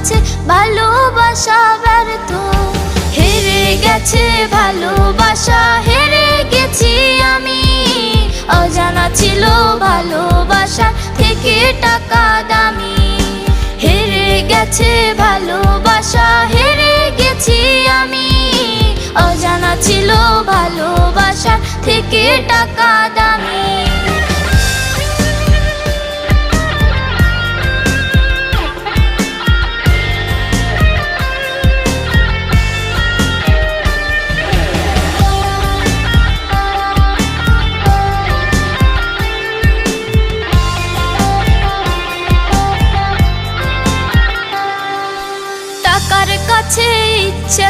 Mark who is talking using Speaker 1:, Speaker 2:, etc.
Speaker 1: কাছে ভালোবাসা ব্যর্থ। হেরে গেছে ভালোবাসা, হেরে গেছি আমি। অজানা ছিল ভালোবাসা থেকে টাকা দামি। হেরে গেছে ভালোবাসা, হেরে গেছি আমি। অজানা ছিল ভালোবাসা থেকে টাকা দামি। টাকার কাছে ইচ্ছে